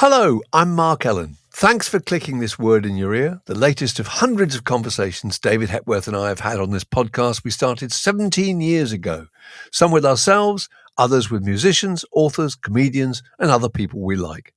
Hello, I'm Mark Ellen. Thanks for clicking this word in your ear, the latest of hundreds of conversations David Hepworth and I have had on this podcast we started 17 years ago, some with ourselves, others with musicians, authors, comedians, and other people we like.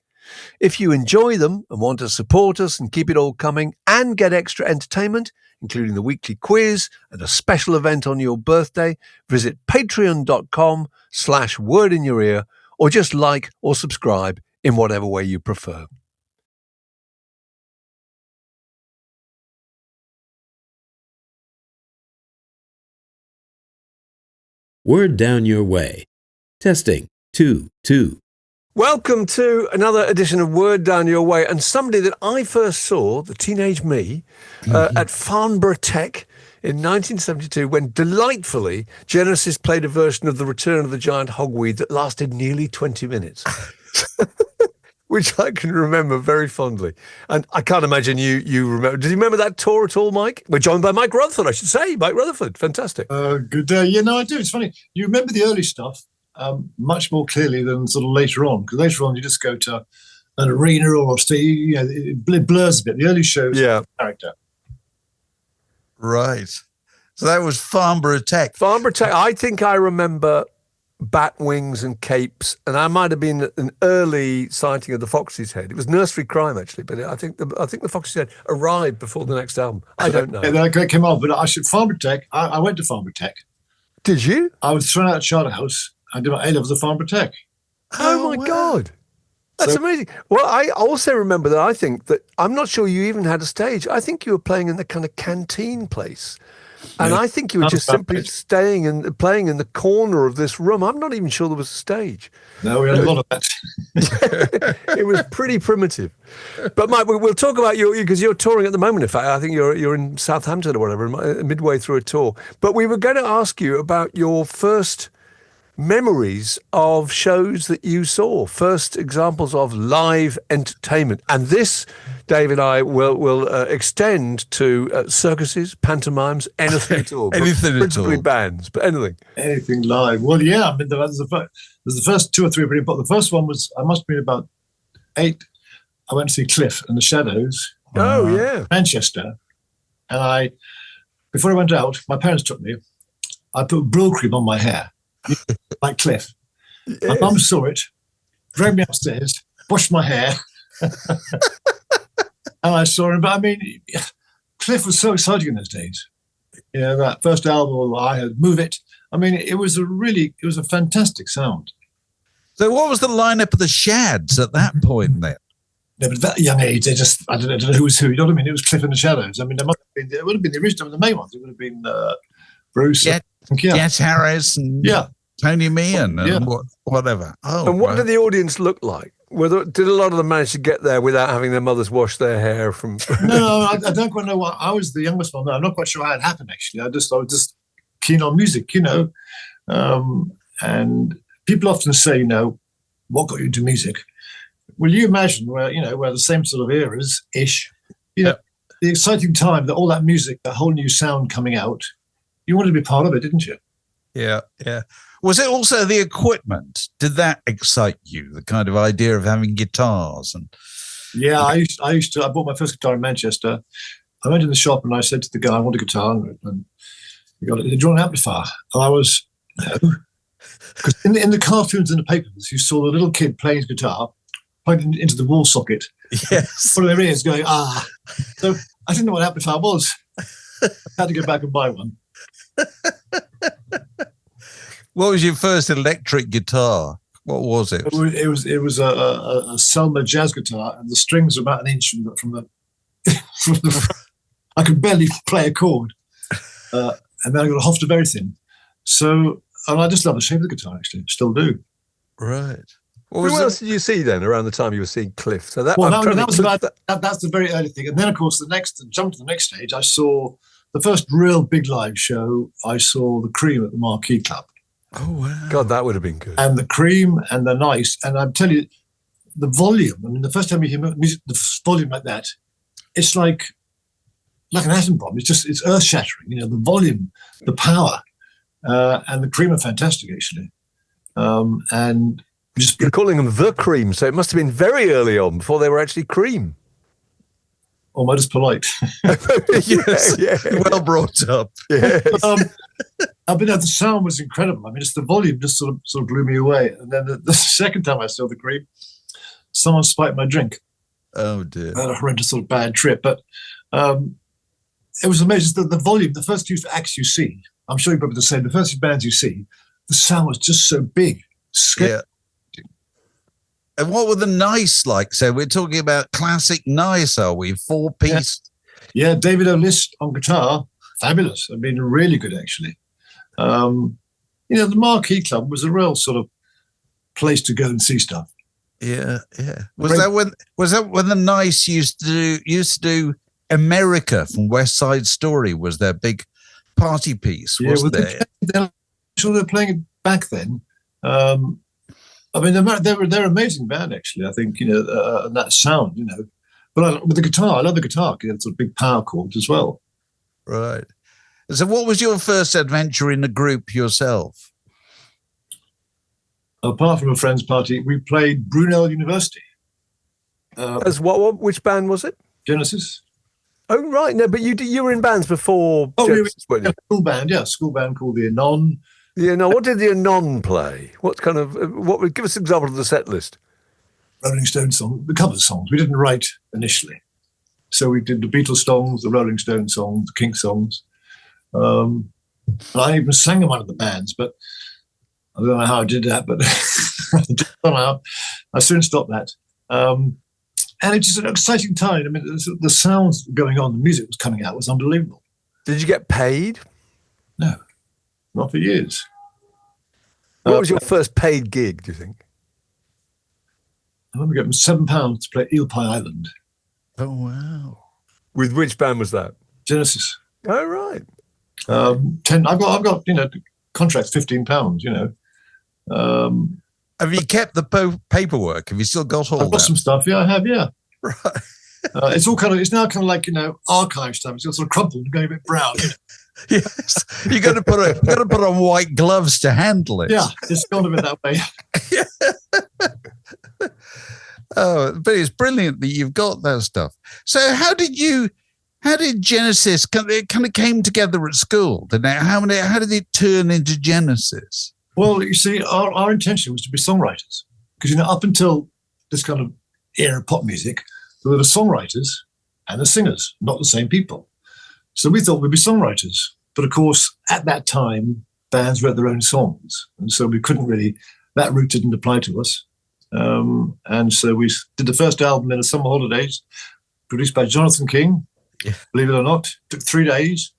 If you enjoy them and want to support us and keep it all coming and get extra entertainment, including the weekly quiz and a special event on your birthday, visit patreon.com/word in your ear or just like or subscribe in whatever way you prefer. Word down your way. Testing 2, 2. Welcome to another edition of Word Down Your Way, and somebody that I first saw, the teenage me, at Farnborough Tech in 1972, when delightfully Genesis played a version of The Return of the Giant Hogweed that lasted nearly 20 minutes. Which I can remember very fondly. And I can't imagine you remember. Did you remember that tour at all, Mike? We're joined by Mike Rutherford, I should say. Mike Rutherford, fantastic. Good day. Yeah, no, I do. It's funny. You remember the early stuff much more clearly than sort of later on. Because later on, you just go to an arena or it blurs a bit. The early shows, character. Right. So that was Farnborough Tech. Farnborough Tech. I think I remember Batwings and Capes, and I might have been an early sighting of the Fox's Head. It was Nursery Crime, actually, but I think the Fox's Head arrived before the next album. I don't know. Yeah, that came on, but Farnborough Tech. I went to Farnborough Tech. Did you? I was thrown out of Charterhouse. I did my A-levels at Farnborough Tech. Oh my God. That's amazing. Well, I also remember that I think that, I'm not sure you even had a stage. I think you were playing in the kind of canteen place. And I think you were just simply staying and playing in the corner of this room. I'm not even sure there was a stage. No, we had a lot of that. It was pretty primitive. But Mike, we'll talk about you because you're touring at the moment. In fact, I think you're in Southampton or whatever, midway through a tour. But we were going to ask you about your first memories of shows that you saw, first examples of live entertainment. And this, Dave and I, will extend to circuses, pantomimes, anything at all. Anything at all. Principally bands, but anything. Anything live. Well, yeah, I mean, there's the first two or three pretty important. The first one was, I must have been about 8. I went to see Cliff and the Shadows. Oh, yeah. Manchester. And before I went out, my parents took me. I put Brylcreem on my hair. Like Cliff. Yes. My mum saw it, dragged me upstairs, washed my hair, and I saw him. But I mean, Cliff was so exciting in those days. You know, that first album I had, Move It. I mean, it was a fantastic sound. So what was the lineup of the Shads at that point then? No, but at that young age, I don't know who was who. You know what I mean? It was Cliff and the Shadows. I mean, it would have been the original, the main ones. It would have been Bruce. Jet Harris and Tony Meehan and whatever. Oh, and what did the audience look like? Did a lot of them manage to get there without having their mothers wash their hair from? No, I don't quite know what. I was the youngest one. No, I'm not quite sure how it happened. Actually, I was just keen on music, you know. And people often say, you know, what got you into music? Well, you imagine where the same sort of eras ish. You know, the exciting time that all that music, that whole new sound coming out. You wanted to be part of it, didn't you? Yeah, yeah. Was it also the equipment? Did that excite you? The kind of idea of having guitars and? Yeah, I used to. I bought my first guitar in Manchester. I went in the shop and I said to the guy, "I want a guitar." And he got it. Did you want an amplifier? And I was no, because in the cartoons and the papers, you saw the little kid playing his guitar, plugging into the wall socket. Yes. One of their ears going So I didn't know what an amplifier was. I had to go back and buy one. What was your first electric guitar? What was it? It was a Selmer jazz guitar, and the strings were about an inch from the I could barely play a chord, and then I got a Hofter very thin. So, and I just love the shape of the guitar. Actually, still do. Right. Who else did you see then around the time you were seeing Cliff? So that's the very early thing, and then of course jump to the next stage. I saw the first real big live show. I saw the Cream at the Marquee Club. Oh wow! God, that would have been good. And the Cream and the Nice, and I tell you, the volume. I mean, the first time you hear music, the volume like that, it's like an atom bomb. It's earth shattering. You know, the volume, the power, and the Cream are fantastic actually. And You're calling them the Cream, so it must have been very early on before they were actually Cream. Almost polite. Yes, yeah. well brought up. Yes. I mean, the sound was incredible. I mean, just the volume just sort of blew me away. And then the second time I saw the Cream, someone spiked my drink. Oh dear. I had a horrendous sort of bad trip, but it was amazing. The volume, the first few acts you see, I'm sure you're probably the same. The first few bands you see, the sound was just so big, scary. Yeah. And what were the Nice like? So we're talking about classic Nice, are we? 4-piece. Yeah, David O'List on guitar, fabulous. I mean, really good actually. The Marquee Club was a real sort of place to go and see stuff. Yeah. Was that when the Nice used to do America from West Side Story? Was their big party piece? Wasn't there? They're playing it back then. I mean, they're an amazing band actually. I think and that sound, But with the guitar, I love the guitar. It's a big power chord as well. Right. So, what was your first adventure in a group yourself? Apart from a friend's party, we played Brunel University. As what? Which band was it? Genesis. Oh right, no, but you were in bands before. Oh, Genesis, weren't you? School band called the Anon. Yeah, no. What did the Anon play? What kind of? What would give us an example of the set list? Rolling Stones songs, the cover songs. We didn't write initially, so we did the Beatles songs, the Rolling Stones songs, the Kinks songs. I even sang in one of the bands, but I don't know how I did that. But somehow I soon stopped that. And it's just an exciting time. I mean, the sounds going on, the music was coming out, was unbelievable. Did you get paid? No, not for years. What was your first paid gig, do you think? I remember getting £7 to play Eel Pie Island. Oh, wow. With which band was that? Genesis. Oh, right. 10. I've got contracts, £15. Have you kept the paperwork? Have you still got all I've got that? some stuff. Yeah, I have. Yeah. Right. It's now kind of like archive stuff. It's all sort of crumpled and going a bit brown. Yes. You got to put on white gloves to handle it. Yeah, it's gone a bit that way. Oh, but it's brilliant that you've got that stuff. So how did Genesis kind of came together at school? How did it turn into Genesis? Well, you see, our intention was to be songwriters because up until this kind of era of pop music, there were the songwriters and the singers, not the same people. So we thought we'd be songwriters, but of course, at that time, bands wrote their own songs, and so we couldn't really. That route didn't apply to us. And so we did the first album in the summer holidays, produced by Jonathan King, believe it or not. Took 3 days.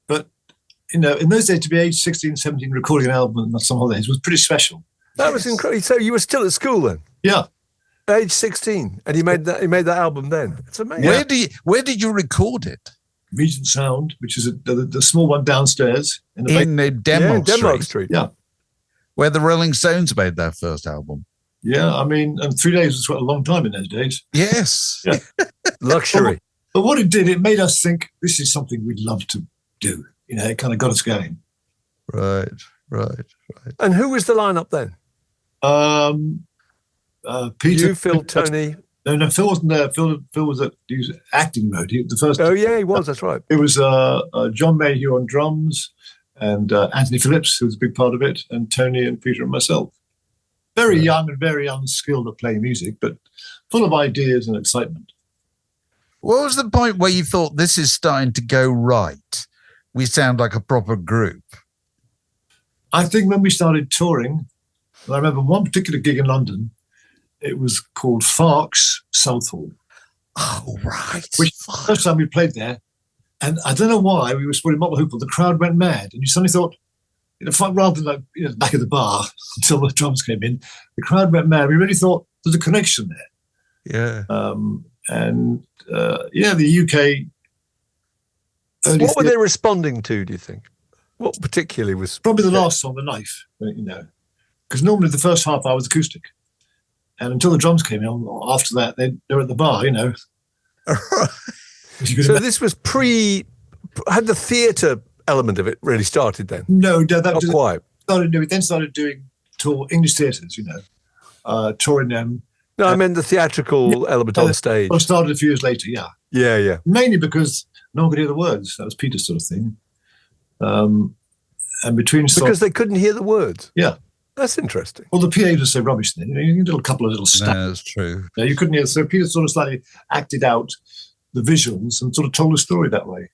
But, in those days, to be age 16, 17, recording an album in the summer holidays was pretty special. That was incredible. So you were still at school then? Yeah. Age 16. And you made that album then? It's amazing. Where did you record it? Regent Sound, which is the small one downstairs. In Denmark Street. Yeah. Where the Rolling Stones made their first album. Yeah, I mean, and 3 days was quite a long time in those days. Yes. Yeah. Luxury. But what it did, it made us think this is something we'd love to do. It kind of got us going. Right. And who was the lineup then? Peter, You, Phil, Tony. No, Phil wasn't there. Phil was he was acting mode. The first. Oh yeah, he was. That's right. It was John Mayhew on drums, and Anthony Phillips, who was a big part of it, and Tony and Peter and myself. Very young and very unskilled at playing music, but full of ideas and excitement. What was the point where you thought this is starting to go right? We sound like a proper group. I think when we started touring, and I remember one particular gig in London. It was called Farx, Southall. Oh, right. Which first time we played there, and I don't know why we were supporting Mott the Hoople. The crowd went mad, and you suddenly thought, rather than back of the bar until the drums came in, the crowd went mad. We really thought there's a connection there. Yeah. The UK. What were they responding to? Do you think? What particularly was probably the last song, The Knife? Because normally the first half hour was acoustic. And until the drums came in, after that, they were at the bar, So this was had the theatre element of it really started then? No, that Not was quite. We then started doing tour English theatres, touring them. No, I meant the theatrical element on stage. Well, started a few years later, yeah. Yeah. Mainly because no one could hear the words. That was Peter's sort of thing. And between songs, because they couldn't hear the words. Yeah. That's interesting. Well, the PA was so rubbish then. You needed a couple of little stats. No, that's true. Yeah, you couldn't hear. So Peter sort of slightly acted out the visuals and sort of told a story that way.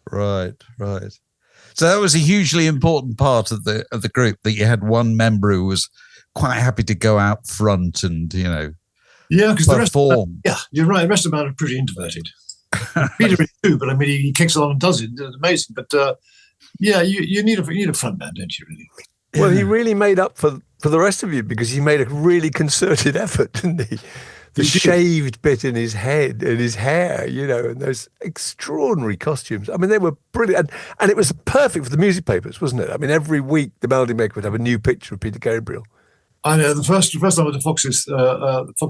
Right. So that was a hugely important part of the group, that you had one member who was quite happy to go out front and, yeah, because the rest of them, you're right. The rest of them are pretty introverted. Peter is too, but I mean, he kicks on and does it. It's amazing. But you need a front man, don't you? Really? Well, he really made up for the rest of you, because he made a really concerted effort, didn't he? The shaved bit in his head and his hair, and those extraordinary costumes. I mean, they were brilliant. And it was perfect for the music papers, wasn't it? I mean, every week the Melody Maker would have a new picture of Peter Gabriel. I know the first time I went to Fox's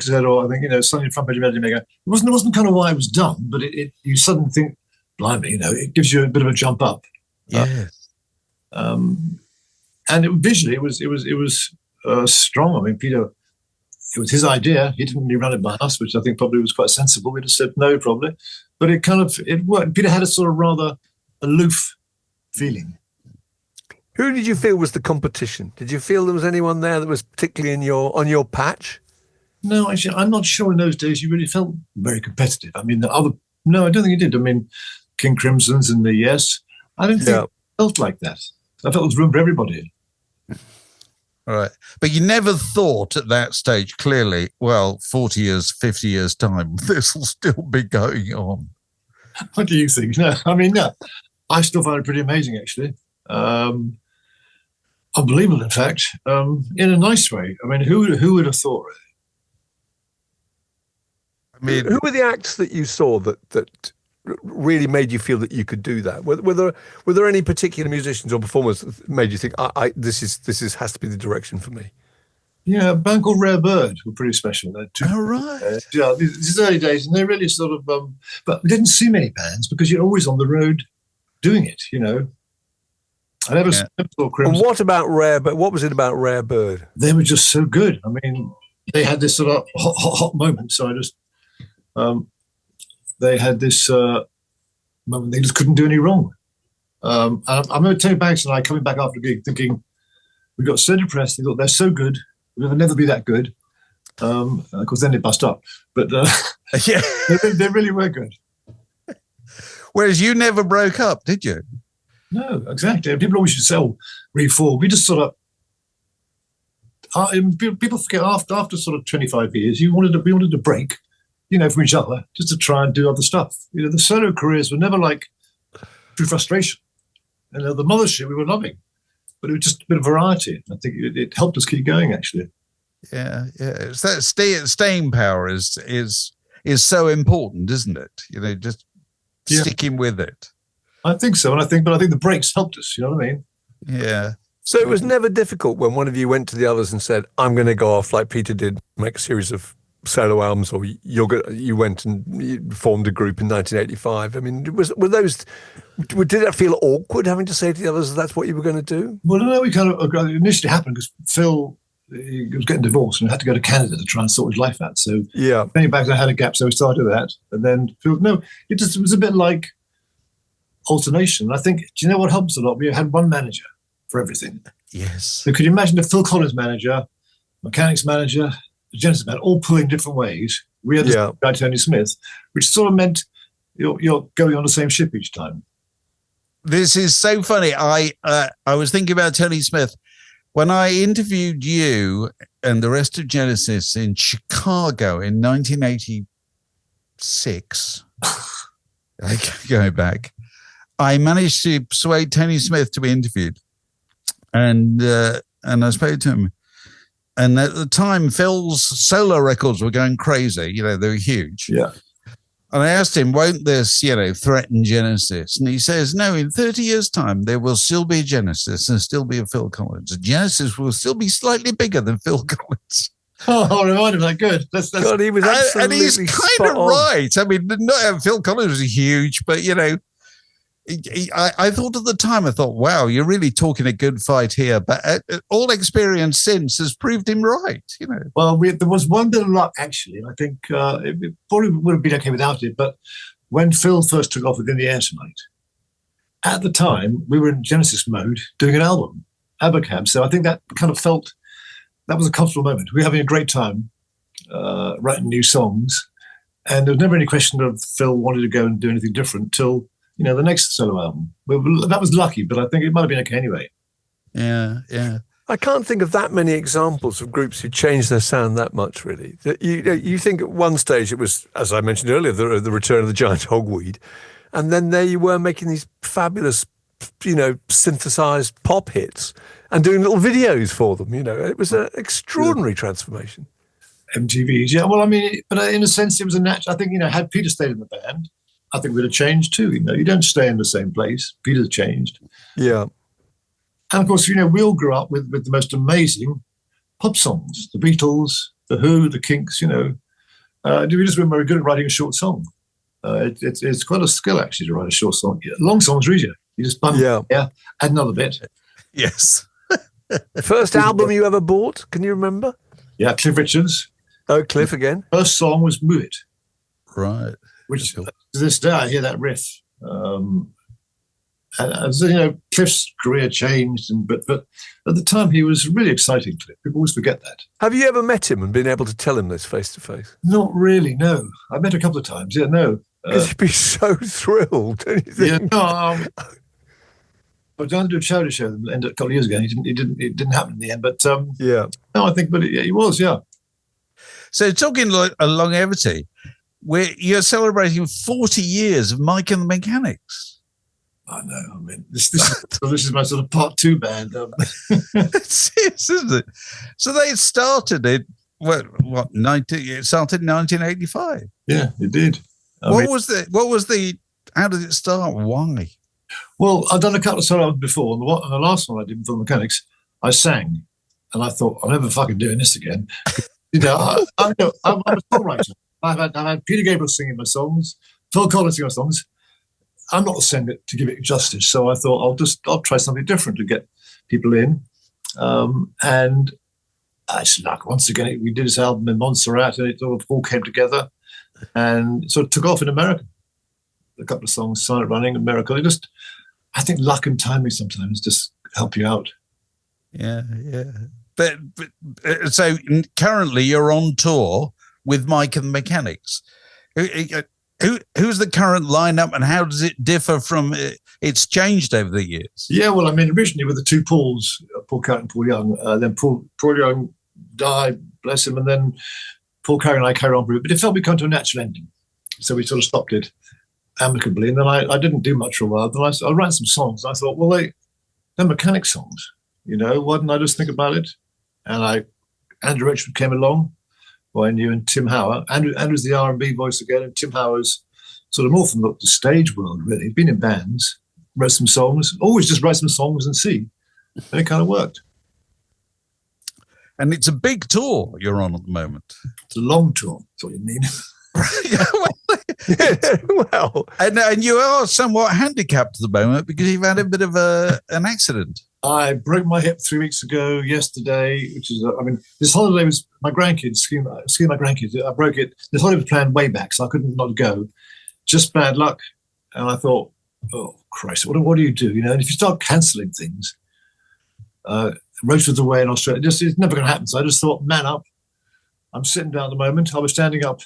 Head, or I think, Sunday front page Melody Maker, it wasn't kind of why it was done, but you suddenly think, blimey, it gives you a bit of a jump up. Yes. And visually, it was strong. I mean, Peter, it was his idea. He didn't really run it by us, which I think probably was quite sensible. We just said no, probably. But it worked. Peter had a sort of rather aloof feeling. Who did you feel was the competition? Did you feel there was anyone there that was particularly on your patch? No, actually, I'm not sure in those days you really felt very competitive. I mean, no, I don't think you did. I mean, King Crimson's and the Yes, I don't think it felt like that. I felt there was room for everybody. All right. But you never thought at that stage, clearly, 40 years, 50 years' time, this will still be going on. What do you think? No, I mean, no. I still find it pretty amazing, actually. Unbelievable, in fact, in a nice way. I mean, who would have thought, really? I mean, who were the acts that you saw that really made you feel that you could do that? Were there any particular musicians or performers that made you think, this has to be the direction for me? Yeah, a band called Rare Bird were pretty special. All right. These early days, and they really sort of, but we didn't see many bands because you're always on the road doing it, I never saw Crimson. And what about Rare Bird? What was it about Rare Bird? They were just so good. I mean, they had this sort of hot moment. So they had this moment they just couldn't do any wrong. And I remember Tony Banks and I coming back after a gig thinking, we got so depressed. They thought they're so good. We'll never be that good. Of course, then they bust up. But they really were good. Whereas you never broke up, did you? No, exactly. People always used to say, reform. We just sort of, people forget after sort of 25 years, we wanted to break, from each other, just to try and do other stuff. The solo careers were never like through frustration. And the mothership we were loving, but it was just a bit of variety. I think it helped us keep going, actually. Yeah. It's that staying power is so important, isn't it? Just sticking with it. I think so, but I think the breaks helped us. You know what I mean? Yeah. So it was never difficult when one of you went to the others and said, "I'm going to go off like Peter did, make a series of solo albums," or you went and you formed a group in 1985. I mean, did that feel awkward having to say to the others that's what you were going to do? Well, no, we kind of initially happened because Phil he was getting divorced and had to go to Canada to try and sort his life out. So coming back, I had a gap, so we started that, and then Phil. No, it was a bit like alternation. I think, do you know what helps a lot? We had one manager for everything. Yes. So could you imagine the Phil Collins manager, mechanics manager, the Genesis man, all pulling different ways? We had this guy, Tony Smith, which sort of meant you're going on the same ship each time. This is so funny. I was thinking about Tony Smith. When I interviewed you and the rest of Genesis in Chicago in 1986, going back, I managed to persuade Tony Smith to be interviewed, and I spoke to him. And at the time, Phil's solo records were going crazy. They were huge. Yeah. And I asked him, won't this, threaten Genesis? And he says, no, in 30 years' time, there will still be Genesis and still be a Phil Collins. Genesis will still be slightly bigger than Phil Collins. Oh, remind him that good. That's God, he was absolutely and he's kind of right. I mean, Phil Collins was huge, but, I thought at the time, wow, you're really talking a good fight here. But all experience since has proved him right, you know. Well, there was one bit of luck, actually. I think it probably would have been okay without it. But when Phil first took off within the air tonight, at the time, we were in Genesis mode doing an album, Abacab. So I think that kind of felt, that was a comfortable moment. We were having a great time writing new songs. And there was never any question of Phil wanted to go and do anything different till, you know, the next solo album. That was lucky, but I think it might have been okay anyway. Yeah, yeah. I can't think of that many examples of groups who changed their sound that much, really. You think at one stage it was, as I mentioned earlier, the return of the giant hogweed. And then there you were making these fabulous, you know, synthesized pop hits and doing little videos for them, you know. It was an extraordinary transformation. MTVs, yeah. Well, I mean, but in a sense, it was a natural. I think, you know, had Peter stayed in the band, I think we'd have changed too. You know, you don't stay in the same place. Peter's changed. Yeah. And of course, you know, we all grew up with the most amazing pop songs, the Beatles, the Who, the Kinks, you know. We just weren't very good at writing a short song. It's quite a skill, actually, to write a short song. Long songs are easier. You just bump, add another bit. Yes. First album you ever bought, can you remember? Yeah, Cliff Richards. Oh, Cliff again. First song was Move It. Right. Which, to this day, I hear that riff. As you know, Cliff's career changed, but at the time he was really exciting. Cliff, people always forget that. Have you ever met him and been able to tell him this face to face? Not really, no. I met a couple of times. Yeah, no. Because he'd be so thrilled, don't you think? Yeah, no. I was trying to do a charity show that ended a couple of years ago. It didn't happen in the end, but yeah. No, I think, but he was, yeah. So talking like a longevity, you're celebrating 40 years of Mike and the Mechanics. I know. I mean, this is my sort of part two band. It's, isn't it? So they started it. It started in 1985. Yeah, it did. How did it start? Why? Well, I've done a couple of solo albums before, and the last one I did for the Mechanics, I sang, and I thought, I'm never fucking doing this again. You know, I'm a songwriter. I've had Peter Gabriel singing my songs, Phil Collins singing my songs. I'm not the singer to give it justice, so I thought I'll try something different to get people in. And it's like, once again, we did this album in Montserrat, and it sort of all came together, and it sort of took off in America. A couple of songs, Silent Running and Miracle. I think luck and timing sometimes just help you out. Yeah, yeah. But so currently you're on tour with Mike and the Mechanics. Who's the current lineup, and how does it differ from? It's changed over the years. Yeah, well, I mean, originally with the two Pauls, Paul Carrick and Paul Young. Then Paul Young died, bless him, and then Paul Carrick and I carried on. But it felt we come to a natural ending, so we sort of stopped it amicably. And then I didn't do much for a while. Then I wrote some songs. And I thought, well, they're Mechanic songs. You know, why didn't I just think about it? And Andrew Richard came along, who I knew, and Tim Howard. Andrew's the R&B voice again, and Tim Howard's sort of more from the stage world, really. He'd been in bands, wrote some songs, always just write some songs and see. And it kind of worked. And it's a big tour you're on at the moment. It's a long tour, that's what you mean. Well, and you are somewhat handicapped at the moment because you've had a bit of an accident. I broke my hip 3 weeks ago yesterday, which is, this holiday was my grandkids, skiing my grandkids. I broke it. This holiday was planned way back, so I couldn't not go. Just bad luck. And I thought, oh, Christ, what do you do? You know, and if you start cancelling things, rotated away in Australia, it's never going to happen. So I just thought, man up. I'm sitting down at the moment. I'll be standing up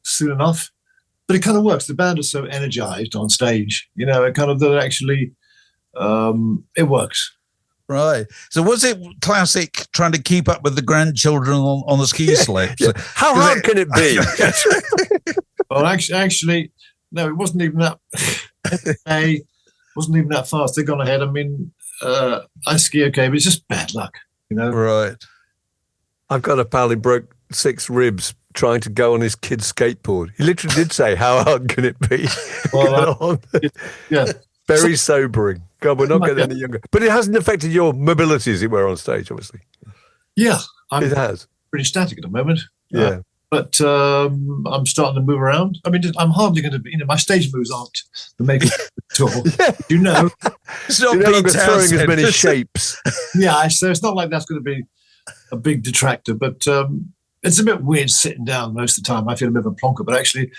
soon enough. But it kind of works. The band is so energized on stage. You know, it kind of actually, it works. Right. So was it classic trying to keep up with the grandchildren on the ski sleds? Yeah. How hard can it be? Well, actually, no, it wasn't even that. It wasn't even that fast. They've gone ahead. I mean, I ski okay, but it's just bad luck, you know. Right. I've got a pal who broke 6 ribs trying to go on his kid's skateboard. He literally did say, "How hard can it be?" Well, yeah. Very sobering. God, we're not getting any younger. But it hasn't affected your mobility, as it were, on stage, obviously. Yeah, it has. Pretty static at the moment. Yeah. but I'm starting to move around. I mean, I'm hardly going to be, my stage moves aren't the making of the tour. You know, It's not You're no longer Pete throwing as Townsend, many is it? shapes. yeah, so it's not like that's going to be a big detractor, but it's a bit weird sitting down most of the time. I feel a bit of a plonker, but actually,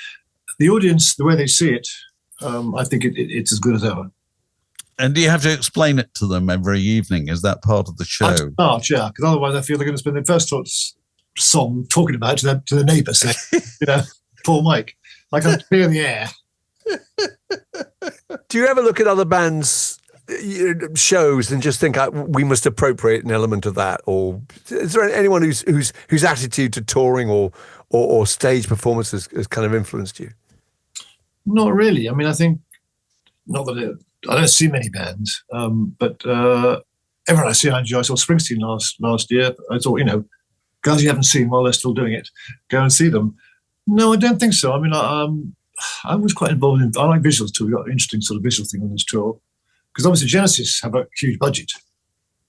the audience, the way they see it, I think it's as good as ever. And do you have to explain it to them every evening? Is that part of the show? I start, yeah, because otherwise I feel they're going to spend their first song talking about it to the neighbour, saying, poor Mike, I can clear the air. Do you ever look at other bands' shows and just think we must appropriate an element of that, or is there anyone whose attitude to touring or stage performance has kind of influenced you? Not really. I mean, I think not that I don't see many bands, but everyone I see I enjoy. I saw Springsteen last year. I thought, guys you haven't seen while they're still doing it, go and see them. No, I don't think so. I mean, I was quite involved in. I like visuals too. We got an interesting sort of visual thing on this tour because obviously Genesis have a huge budget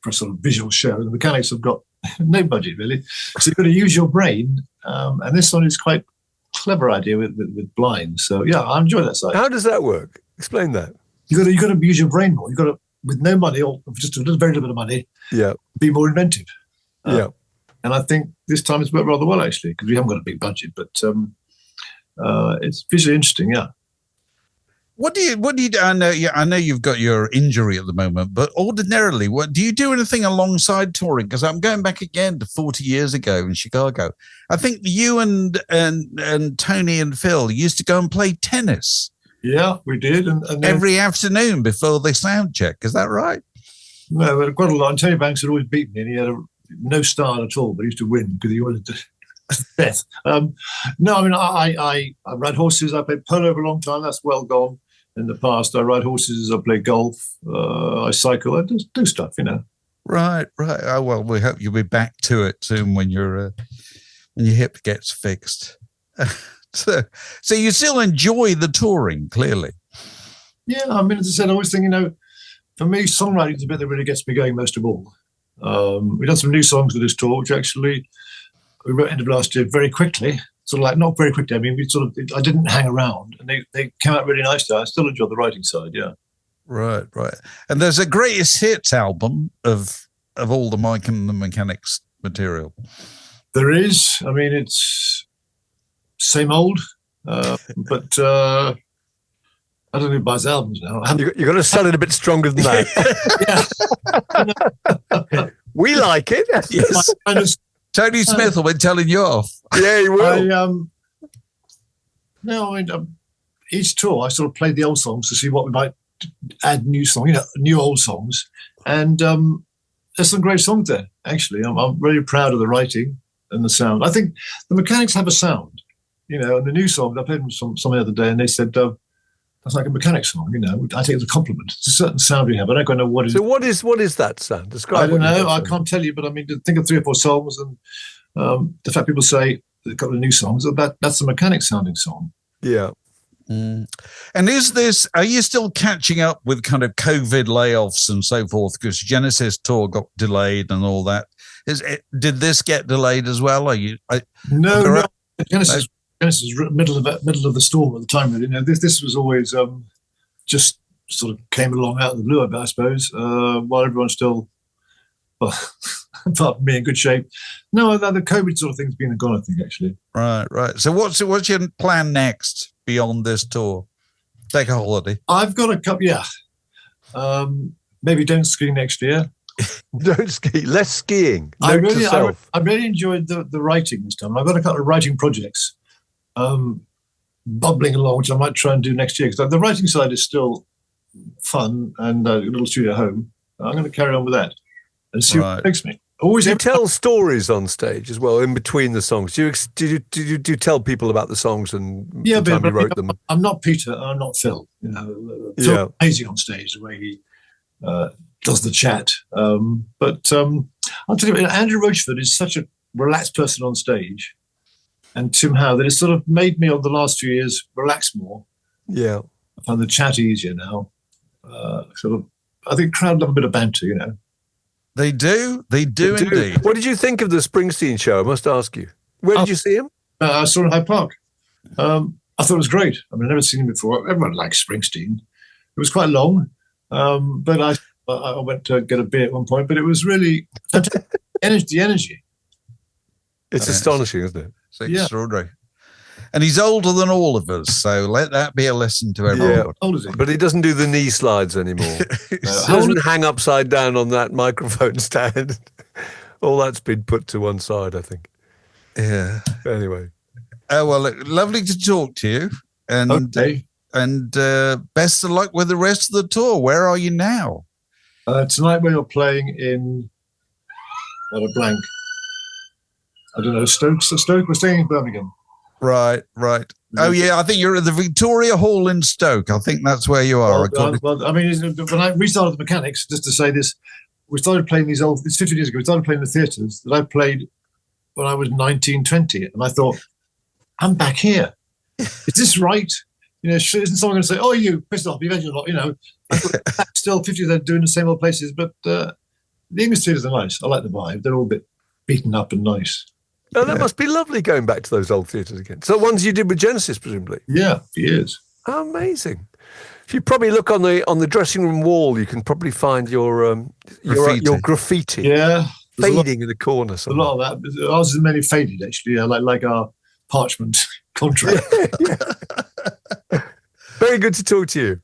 for a sort of visual show. The Mechanics have got no budget really, so you've got to use your brain. And this one is quite clever idea with blinds. So yeah, I enjoy that side. How does that work? Explain that. You got to use your brain more. You got to, with no money or just a very little bit of money, be more inventive. And I think this time it's worked rather well actually because we haven't got a big budget, but it's visually interesting. Yeah. What do you do? I know you've got your injury at the moment, but ordinarily, what do you do anything alongside touring? Because I'm going back again to 40 years ago in Chicago. I think you and Tony and Phil used to go and play tennis. Yeah, we did. And then, every afternoon before the sound check. Is that right? No, we had quite a lot. And Tony Banks had always beaten me, and he had no style at all, but he used to win because he wanted to death. No, I mean, I ride horses. I played polo for a long time. That's well gone in the past. I ride horses. I play golf. I cycle. I just do stuff, Right. Oh, well, we hope you'll be back to it soon when your hip gets fixed. So you still enjoy the touring, clearly. Yeah, I mean, as I said, I always think, for me, songwriting is the bit that really gets me going most of all. We've done some new songs for this tour, which actually we wrote end of last year very quickly. Sort of like, not very quickly, I mean, I didn't hang around, and they came out really nicely. I still enjoy the writing side, yeah. Right. And there's a greatest hits album of all the Mike and the Mechanics material. There is. I mean, it's same old, but I don't know who buys albums now. You're going to sell it a bit stronger than that. We like it. Yes. Tony Smith will be telling you off. Yeah, he will. Each tour I sort of played the old songs to see what we might add new songs, new old songs, and there's some great songs there. Actually, I'm really proud of the writing and the sound. I think the Mechanics have a sound. And the new song, I played them some the other day, and they said, that's like a Mechanic song, I take it as a compliment. It's a certain sound we have. I don't know what it is. So what is that sound? Describe. I don't know. I can't tell you, but I mean, think of 3 or 4 songs, and the fact people say a couple of new songs, that's a Mechanic sounding song. Yeah. Mm. And are you still catching up with kind of COVID layoffs and so forth? Because Genesis tour got delayed and all that. Did this get delayed as well? No. Genesis is middle of the storm at the time. This was always just sort of came along out of the blue, I suppose. While everyone's still, apart from me, in good shape. No, the COVID sort of thing's been and gone, I think, actually. Right. So what's your plan next beyond this tour? Take a holiday. I've got a couple. Yeah, maybe don't ski next year. Don't ski. Less skiing. I really enjoyed the writing this time. I've got a couple of writing projects bubbling along, which I might try and do next year, because the writing side is still fun, and a little studio at home. I'm going to carry on with that and see what takes me. Always. You tell stories on stage as well in between the songs. Do you tell people about the songs and the time you wrote them? I'm not Peter. I'm not Phil. Phil's amazing on stage, the way he does the chat. But I'll tell you, Andrew Rochford is such a relaxed person on stage, and Tim Howe, that it's sort of made me, over the last few years, relax more. Yeah. I find the chat easier now. I think crowd love a bit of banter, They do indeed. What did you think of the Springsteen show? I must ask you. Where did you see him? I saw in Hyde Park. I thought it was great. I mean, I've never seen him before. Everyone likes Springsteen. It was quite long, but I went to get a beer at one point. But it was really fantastic. energy. It's astonishing, isn't it? It's extraordinary. And he's older than all of us, so let that be a lesson to everyone. Yeah. How old is he? But he doesn't do the knee slides anymore. He doesn't hang upside down on that microphone stand. All that's been put to one side, I think. Yeah. Anyway. Oh, well, look, lovely to talk to you. And best of luck with the rest of the tour. Where are you now? Tonight we are playing in a blank. I don't know, Stoke. We're staying in Birmingham. Right. Oh, yeah, I think you're at the Victoria Hall in Stoke. I think that's where you are. Well, I mean, when I restarted the mechanics, just to say this, we started playing it's 50 years ago, we started playing the theatres that I played when I was 19, 20. And I thought, I'm back here. Is this right? Isn't someone going to say, oh, you pissed off, you've had your lot, I thought, still 50 they're doing the same old places, but the English theatres are nice. I like the vibe. They're all a bit beaten up and nice. Oh, that must be lovely going back to those old theatres again. So ones you did with Genesis, presumably. Yeah, for years. Amazing. If you probably look on the dressing room wall, you can probably find your graffiti. Yeah, fading in the corner. A lot of that. Ours is mainly faded, actually. Like our parchment contract. Very good to talk to you.